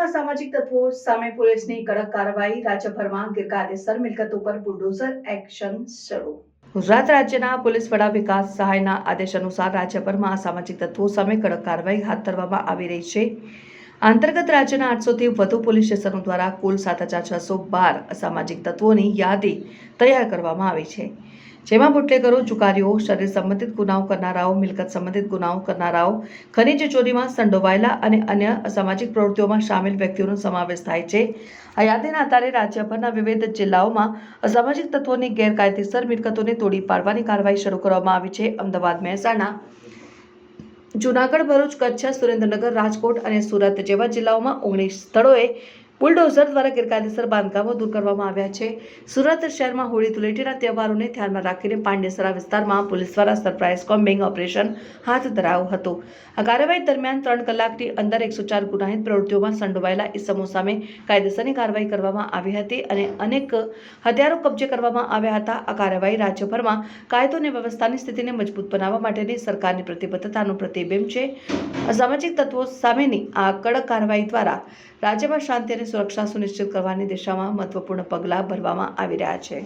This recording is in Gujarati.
સુરતમાં અસામાજિક તત્વો સામે પોલીસની કડક કાર્યવાહી, રાજ્યભરમાં ગેરકાયદેસર મિલકતો પર બુલડોઝર એક્શન શરૂ। ગુજરાત રાજ્યના પોલીસ વડા વિકાસ સહાયના આદેશ અનુસાર રાજ્યભરમાં અસામાજિક તત્વો સામે કડક કાર્યવાહી હાથ ધરવામાં આવી રહી છે। અંતર્ગત રાજ્યના 800થી વધુ પોલીસ સ્ટેશનો દ્વારા કુલ 7612 અસામાજિક તત્વોની યાદી તૈયાર કરવામાં આવી છે, જેમાં બુટલેગરો, જુગારીઓ, શરીર સંબંધિત ગુનાઓ કરનારાઓ, મિલકત સંબંધિત ગુનાઓ કરનારાઓ, ખનીજ ચોરીમાં સંડોવાયેલા અને અન્ય અસામાજિક પ્રવૃત્તિઓમાં સામેલ વ્યક્તિઓનો સમાવેશ થાય છે। આ યાદીના આધારે રાજ્યભરના વિવિધ જિલ્લાઓમાં અસામાજિક તત્વોની ગેરકાયદેસર મિલકતોને તોડી પાડવાની કાર્યવાહી શરૂ કરવામાં આવી છે। અમદાવાદ, મહેસાણા, જૂનાગઢ, ભરૂચ, કચ્છ, સુરેન્દ્રનગર, રાજકોટ અને સુરત જેવા જિલ્લાઓમાં 19 સ્થળોએ બુલડોઝર દ્વારા ગેરકાયદેસર બાંધકામો દૂર કરવામાં આવ્યા છે। સુરત શહેરમાં હોળી ધૂળેટીના તહેવારોને ધ્યાનમાં રાખીને પાંડેસરા વિસ્તારમાં પોલીસ દ્વારા સરપ્રાઇઝ કોમ્બિંગ ઓપરેશન હાથ ધરાયું હતું। આ કાર્યવાહી દરમિયાન 3 કલાકની અંદર 104 ગુનાહિત પ્રવૃત્તિઓમાં સંડોવાયેલા ઇસમો સામે કાયદેસરની કાર્યવાહી કરવામાં આવી હતી અને અનેક હથિયારો કબજે કરવામાં આવ્યા હતા। આ કાર્યવાહી રાજ્યભરમાં કાયદો અને વ્યવસ્થાની સ્થિતિને મજબૂત બનાવવા માટેની સરકારની પ્રતિબદ્ધતાનું પ્રતિબિંબ છે। અસામાજિક તત્વો સામેની આ કડક કાર્યવાહી દ્વારા રાજ્યમાં શાંતિ અને સુરક્ષા સુનિશ્ચિત કરવાની દિશામાં મહત્વપૂર્ણ પગલાં ભરવામાં આવી રહ્યા છે।